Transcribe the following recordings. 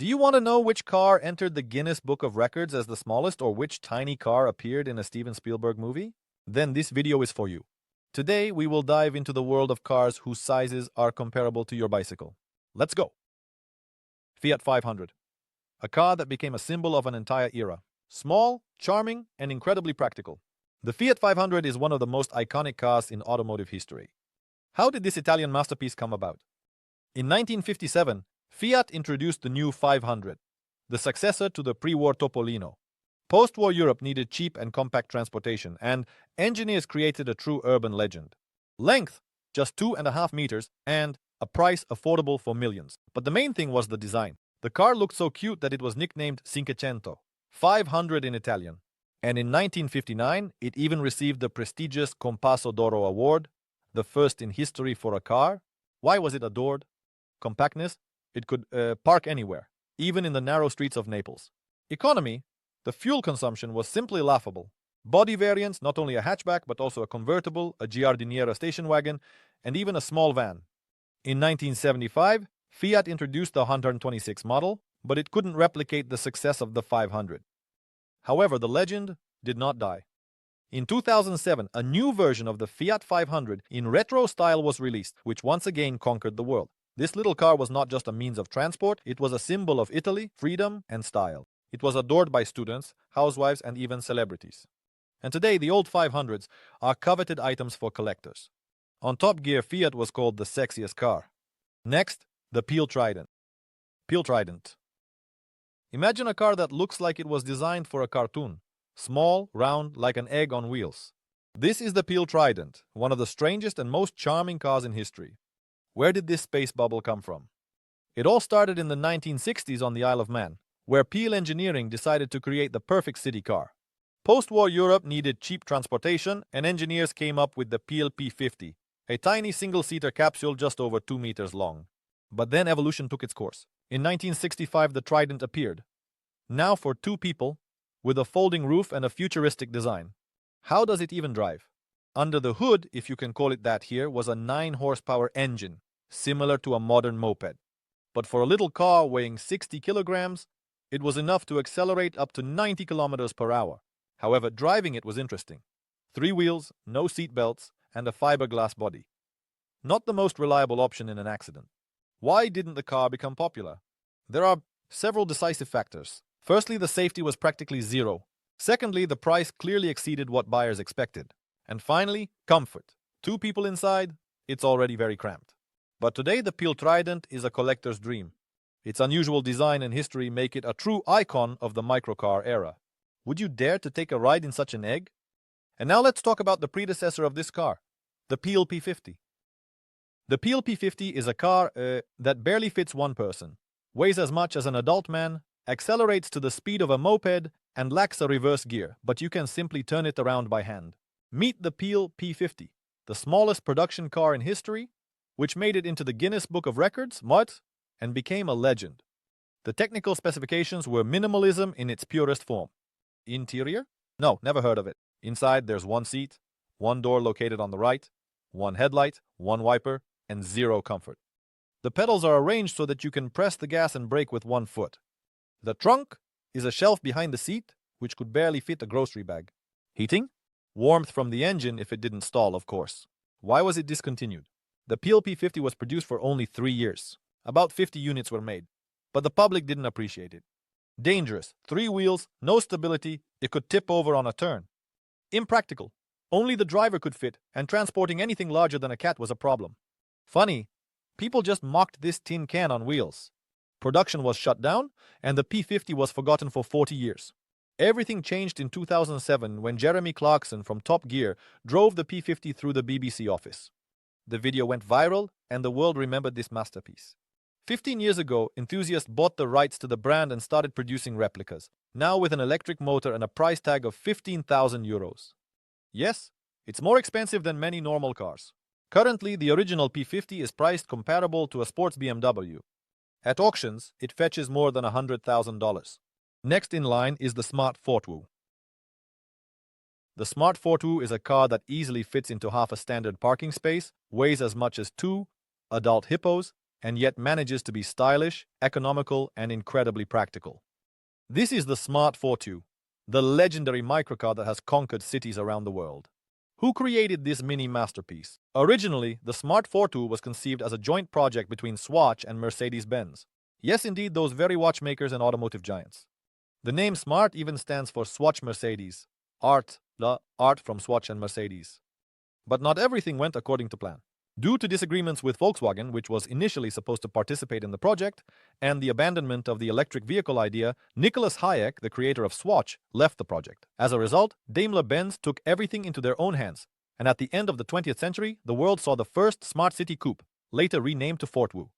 Do you want to know which car entered the Guinness Book of Records as the smallest or which tiny car appeared in a Steven Spielberg movie? Then this video is for you. Today, we will dive into the world of cars whose sizes are comparable to your bicycle. Let's go! Fiat 500. A car that became a symbol of an entire era. Small, charming, and incredibly practical. The Fiat 500 is one of the most iconic cars in automotive history. How did this Italian masterpiece come about? In 1957, Fiat introduced the new 500, the successor to the pre-war Topolino. Post-war Europe needed cheap and compact transportation, and engineers created a true urban legend. Length, just 2.5 meters, and a price affordable for millions. But the main thing was the design. The car looked so cute that it was nicknamed Cinquecento, 500 in Italian. And in 1959, it even received the prestigious Compasso d'Oro award, the first in history for a car. Why was it adored? Compactness. It could park anywhere, even in the narrow streets of Naples. Economy. The fuel consumption was simply laughable. Body variants, not only a hatchback, but also a convertible, a giardiniera station wagon, and even a small van. In 1975, Fiat introduced the 126 model, but it couldn't replicate the success of the 500. However, the legend did not die. In 2007, a new version of the Fiat 500 in retro style was released, which once again conquered the world. This little car was not just a means of transport, it was a symbol of Italy, freedom, and style. It was adored by students, housewives, and even celebrities. And today, the old 500s are coveted items for collectors. On Top Gear, Fiat was called the sexiest car. Next, the PLP Trident. PLP Trident. Imagine a car that looks like it was designed for a cartoon. Small, round, like an egg on wheels. This is the PLP Trident, one of the strangest and most charming cars in history. Where did this space bubble come from? It all started in the 1960s on the Isle of Man, where PL Engineering decided to create the perfect city car. Post-war Europe needed cheap transportation, and engineers came up with the PLP 50, a tiny single-seater capsule just over 2 meters long. But then evolution took its course. In 1965, the Trident appeared. Now for 2 people, with a folding roof and a futuristic design. How does it even drive? Under the hood, if you can call it that here, was a 9-horsepower engine, similar to a modern moped. But for a little car weighing 60 kilograms, it was enough to accelerate up to 90 kilometers per hour. However, driving it was interesting. 3 wheels, no seat belts, and a fiberglass body. Not the most reliable option in an accident. Why didn't the car become popular? There are several decisive factors. Firstly, the safety was practically zero. Secondly, the price clearly exceeded what buyers expected. And finally, comfort. 2 people inside, it's already very cramped. But today, the PLP Trident is a collector's dream. Its unusual design and history make it a true icon of the microcar era. Would you dare to take a ride in such an egg? And now let's talk about the predecessor of this car, the PLP 50. The PLP 50 is a car that barely fits 1 person, weighs as much as an adult man, accelerates to the speed of a moped, and lacks a reverse gear, but you can simply turn it around by hand. Meet the PLP 50, the smallest production car in history, which made it into the Guinness Book of Records, and became a legend. The technical specifications were minimalism in its purest form. Interior? No, never heard of it. Inside, there's 1 seat, 1 door located on the right, 1 headlight, 1 wiper, and 0 comfort. The pedals are arranged so that you can press the gas and brake with 1 foot. The trunk is a shelf behind the seat, which could barely fit a grocery bag. Heating? Warmth from the engine if it didn't stall, of course. Why was it discontinued? The PLP 50 was produced for only 3 years. About 50 units were made, but the public didn't appreciate it. Dangerous. 3 wheels, no stability, it could tip over on a turn. Impractical. Only the driver could fit, and transporting anything larger than a cat was a problem. Funny, people just mocked this tin can on wheels. Production was shut down, and the P50 was forgotten for 40 years. Everything changed in 2007 when Jeremy Clarkson from Top Gear drove the P50 through the BBC office. The video went viral, and the world remembered this masterpiece. 15 years ago, enthusiasts bought the rights to the brand and started producing replicas, now with an electric motor and a price tag of 15,000 euros. Yes, it's more expensive than many normal cars. Currently, the original P50 is priced comparable to a sports BMW. At auctions, it fetches more than $100,000. Next in line is the Smart Fortwo. The Smart Fortwo is a car that easily fits into half a standard parking space, weighs as much as 2 adult hippos, and yet manages to be stylish, economical, and incredibly practical. This is the Smart 42, the legendary microcar that has conquered cities around the world. Who created this mini masterpiece? Originally, the Smart 42 was conceived as a joint project between Swatch and Mercedes-Benz. Yes, indeed, those very watchmakers and automotive giants. The name Smart even stands for Swatch Mercedes, art from Swatch and Mercedes. But not everything went according to plan. Due to disagreements with Volkswagen, which was initially supposed to participate in the project, and the abandonment of the electric vehicle idea, Nicholas Hayek, the creator of Swatch, left the project. As a result, Daimler-Benz took everything into their own hands, and at the end of the 20th century, the world saw the first Smart City Coupe, later renamed to Fortwo.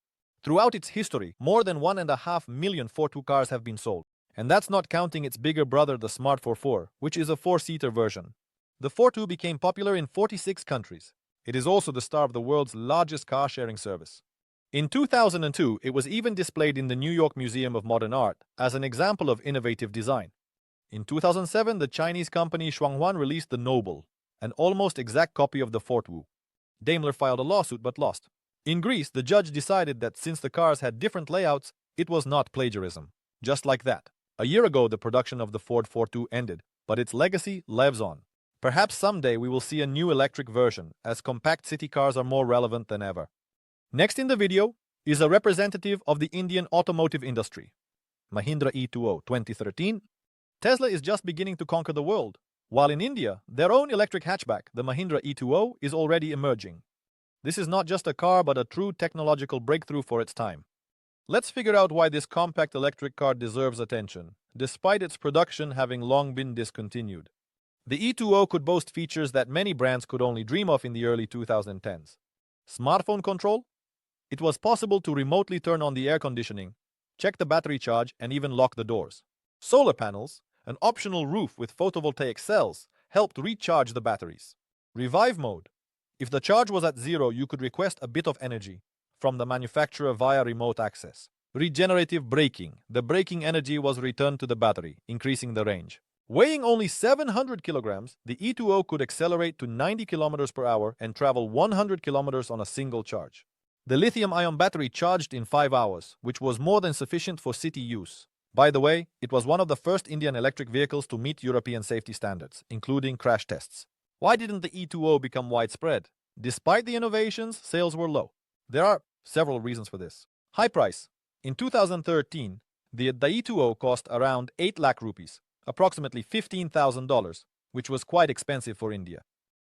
Throughout its history, more than 1.5 million Fortwo cars have been sold, and that's not counting its bigger brother, the Smart 44, which is a 4-seater version. The Fortwo became popular in 46 countries. It is also the star of the world's largest car-sharing service. In 2002, it was even displayed in the New York Museum of Modern Art as an example of innovative design. In 2007, the Chinese company Hongguang released the Noble, an almost exact copy of the Fortwo. Daimler filed a lawsuit but lost. In Greece, the judge decided that since the cars had different layouts, it was not plagiarism. Just like that. A year ago, the production of the Ford Fortwo ended, but its legacy lives on. Perhaps someday we will see a new electric version, as compact city cars are more relevant than ever. Next in the video is a representative of the Indian automotive industry. Mahindra E2O 2013. Tesla is just beginning to conquer the world, while in India, their own electric hatchback, the Mahindra E2O, is already emerging. This is not just a car but a true technological breakthrough for its time. Let's figure out why this compact electric car deserves attention, despite its production having long been discontinued. The E2O could boast features that many brands could only dream of in the early 2010s. Smartphone control? It was possible to remotely turn on the air conditioning, check the battery charge, and even lock the doors. Solar panels, an optional roof with photovoltaic cells, helped recharge the batteries. Revive mode. If the charge was at 0, you could request a bit of energy from the manufacturer via remote access. Regenerative braking. The braking energy was returned to the battery, increasing the range. Weighing only 700 kilograms, the E2O could accelerate to 90 kilometers per hour and travel 100 kilometers on a single charge. The lithium-ion battery charged in 5 hours, which was more than sufficient for city use. By the way, it was one of the first Indian electric vehicles to meet European safety standards, including crash tests. Why didn't the E2O become widespread? Despite the innovations, sales were low. There are several reasons for this. High price. In 2013, the E2O cost around 8 lakh rupees, approximately $15,000, which was quite expensive for India.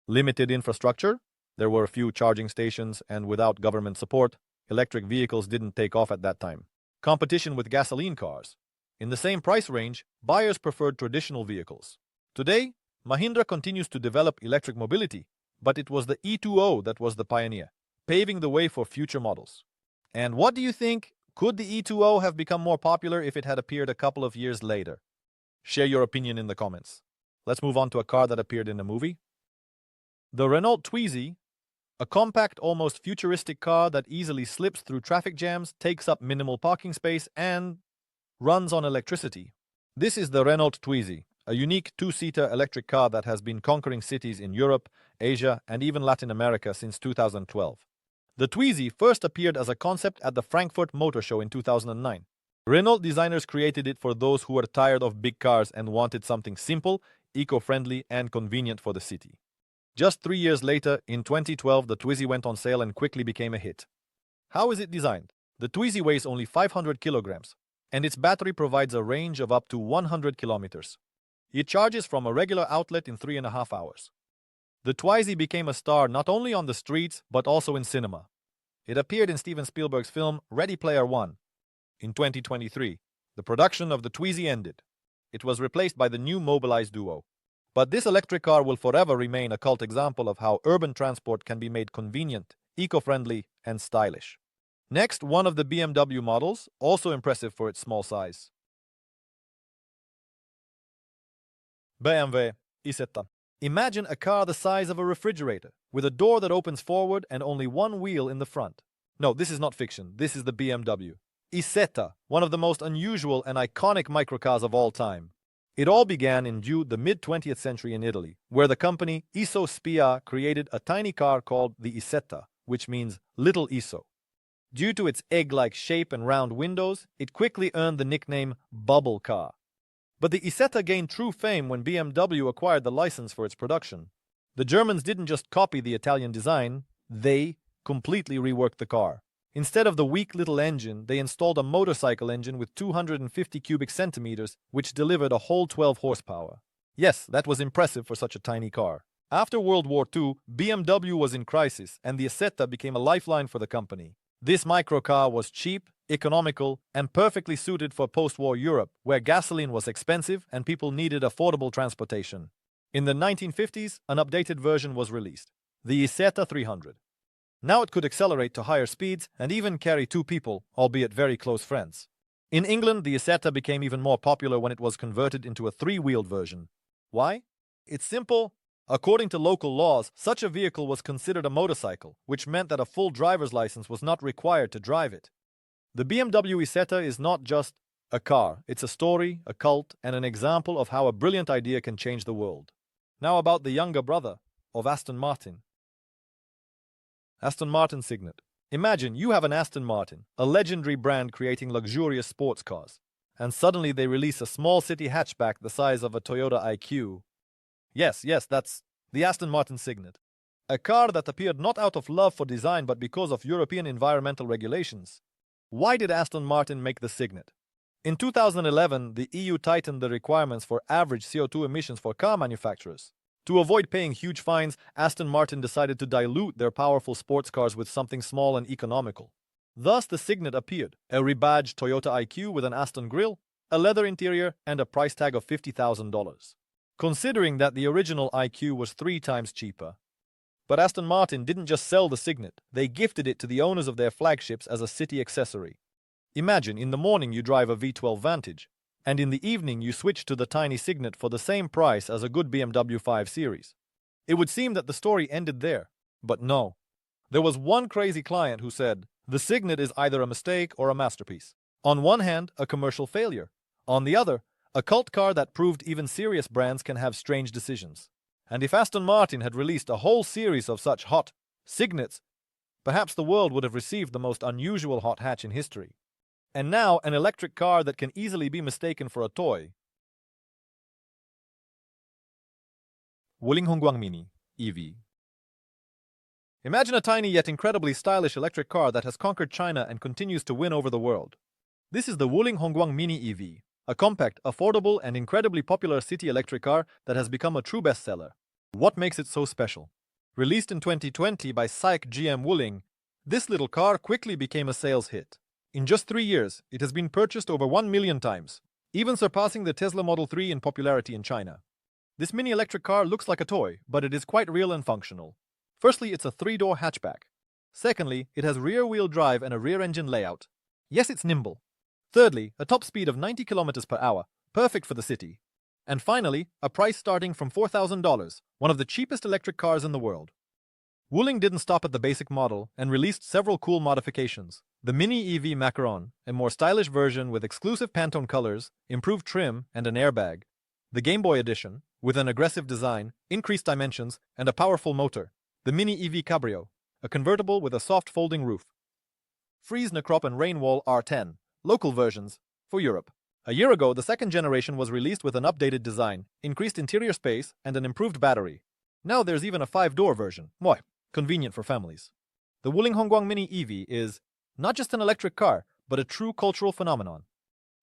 Limited infrastructure. There were a few charging stations, and without government support, electric vehicles didn't take off at that time. Competition with gasoline cars. In the same price range, buyers preferred traditional vehicles. Today, Mahindra continues to develop electric mobility, but it was the E2O that was the pioneer, paving the way for future models. And what do you think? Could the E2O have become more popular if it had appeared a couple of years later? Share your opinion in the comments. Let's move on to a car that appeared in a movie. The Renault Tweezy, a compact, almost futuristic car that easily slips through traffic jams, takes up minimal parking space, and runs on electricity. This is the Renault Tweezy, a unique 2-seater electric car that has been conquering cities in Europe, Asia, and even Latin America since 2012. The Tweezy first appeared as a concept at the Frankfurt Motor Show in 2009. Renault designers created it for those who were tired of big cars and wanted something simple, eco-friendly, and convenient for the city. Just 3 years later, in 2012, the Tweezy went on sale and quickly became a hit. How is it designed? The Tweezy weighs only 500 kilograms, and its battery provides a range of up to 100 kilometers. It charges from a regular outlet in 3.5 hours. The Tweezy became a star not only on the streets, but also in cinema. It appeared in Steven Spielberg's film Ready Player One. In 2023, the production of the Tweezy ended. It was replaced by the new Mobileye Duo. But this electric car will forever remain a cult example of how urban transport can be made convenient, eco-friendly, and stylish. Next, one of the BMW models, also impressive for its small size. BMW Isetta. Imagine a car the size of a refrigerator, with a door that opens forward and only one wheel in the front. No, this is not fiction. This is the BMW Isetta, one of the most unusual and iconic microcars of all time. It all began in the mid-20th century in Italy, where the company Iso Spia created a tiny car called the Isetta, which means Little Iso. Due to its egg-like shape and round windows, it quickly earned the nickname Bubble Car. But the Isetta gained true fame when BMW acquired the license for its production. The Germans didn't just copy the Italian design, they completely reworked the car. Instead of the weak little engine, they installed a motorcycle engine with 250 cubic centimeters, which delivered a whole 12 horsepower. Yes, that was impressive for such a tiny car. After World War II, BMW was in crisis, and the Isetta became a lifeline for the company. This microcar was cheap, economical, and perfectly suited for post-war Europe, where gasoline was expensive and people needed affordable transportation. In the 1950s, an updated version was released, the Isetta 300. Now it could accelerate to higher speeds and even carry two people, albeit very close friends. In England, the Isetta became even more popular when it was converted into a three-wheeled version. Why? It's simple. According to local laws, such a vehicle was considered a motorcycle, which meant that a full driver's license was not required to drive it. The BMW Isetta is not just a car, it's a story, a cult, and an example of how a brilliant idea can change the world. Now about the younger brother of Aston Martin. Aston Martin Signet. Imagine you have an Aston Martin, a legendary brand creating luxurious sports cars, and suddenly they release a small city hatchback the size of a Toyota IQ. Yes, that's the Aston Martin Signet. A car that appeared not out of love for design but because of European environmental regulations. Why did Aston Martin make the Signet? In 2011, the EU tightened the requirements for average CO2 emissions for car manufacturers. To avoid paying huge fines, Aston Martin decided to dilute their powerful sports cars with something small and economical. Thus, the Signet appeared, a rebadged Toyota IQ with an Aston grille, a leather interior, and a price tag of $50,000. Considering that the original IQ was 3 times cheaper. But Aston Martin didn't just sell the Signet, they gifted it to the owners of their flagships as a city accessory. Imagine, in the morning you drive a V12 Vantage, and in the evening you switch to the tiny Signet for the same price as a good BMW 5 Series. It would seem that the story ended there, but no. There was one crazy client who said, the Signet is either a mistake or a masterpiece. On one hand, a commercial failure. On the other, a cult car that proved even serious brands can have strange decisions. And if Aston Martin had released a whole series of such hot Signets, perhaps the world would have received the most unusual hot hatch in history. And now, an electric car that can easily be mistaken for a toy. Hongguang Mini EV. Imagine a tiny yet incredibly stylish electric car that has conquered China and continues to win over the world. This is the Hongguang Mini EV, a compact, affordable, and incredibly popular city electric car that has become a true bestseller. What makes it so special? Released in 2020 by SAIC GM Wuling, this little car quickly became a sales hit. In just 3 years, it has been purchased over 1 million times, even surpassing the Tesla Model 3 in popularity in China. This mini electric car looks like a toy, but it is quite real and functional. Firstly, it's a 3-door hatchback. Secondly, it has rear-wheel drive and a rear-engine layout. Yes, it's nimble. Thirdly, a top speed of 90 km per hour, perfect for the city. And finally, a price starting from $4,000, one of the cheapest electric cars in the world. Wuling didn't stop at the basic model and released several cool modifications. The Mini EV Macaron, a more stylish version with exclusive Pantone colors, improved trim, and an airbag. The Game Boy Edition, with an aggressive design, increased dimensions, and a powerful motor. The Mini EV Cabrio, a convertible with a soft folding roof. Freeze Necrop and Rainwall R10, local versions, for Europe. A year ago, the second generation was released with an updated design, increased interior space, and an improved battery. Now there's even a 5-door version. Moi, convenient for families. The Hongguang Mini EV is not just an electric car, but a true cultural phenomenon.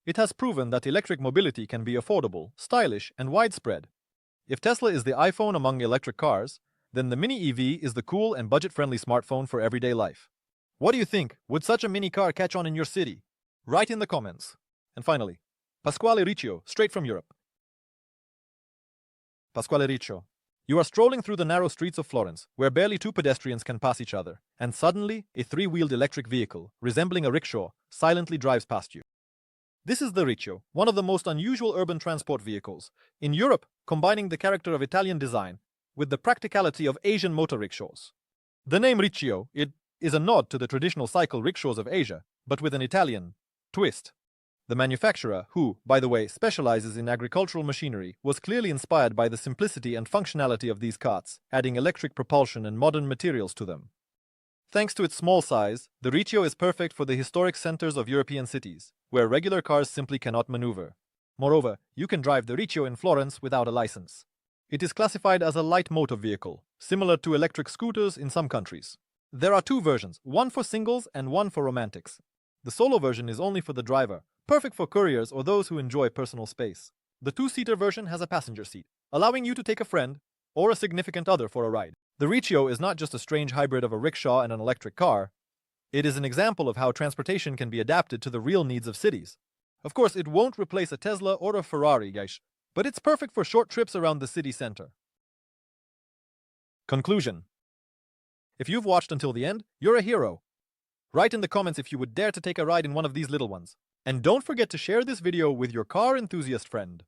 It has proven that electric mobility can be affordable, stylish, and widespread. If Tesla is the iPhone among electric cars, then the Mini EV is the cool and budget-friendly smartphone for everyday life. What do you think? Would such a mini car catch on in your city? Write in the comments. And finally, Pasquale Riccio, straight from Europe. Pasquale Riccio. You are strolling through the narrow streets of Florence, where barely 2 pedestrians can pass each other, and suddenly, a 3-wheeled electric vehicle, resembling a rickshaw, silently drives past you. This is the Riccio, one of the most unusual urban transport vehicles, in Europe, combining the character of Italian design with the practicality of Asian motor rickshaws. The name Riccio, it is a nod to the traditional cycle rickshaws of Asia, but with an Italian twist. The manufacturer, who, by the way, specializes in agricultural machinery, was clearly inspired by the simplicity and functionality of these carts, adding electric propulsion and modern materials to them. Thanks to its small size, the Riccio is perfect for the historic centers of European cities, where regular cars simply cannot maneuver. Moreover, you can drive the Riccio in Florence without a license. It is classified as a light motor vehicle, similar to electric scooters in some countries. There are two versions, one for singles and one for romantics. The solo version is only for the driver, perfect for couriers or those who enjoy personal space. The two-seater version has a passenger seat, allowing you to take a friend or a significant other for a ride. The Riccio is not just a strange hybrid of a rickshaw and an electric car. It is an example of how transportation can be adapted to the real needs of cities. Of course, it won't replace a Tesla or a Ferrari, guys, but it's perfect for short trips around the city center. Conclusion. If you've watched until the end, you're a hero. Write in the comments if you would dare to take a ride in one of these little ones. And don't forget to share this video with your car enthusiast friend.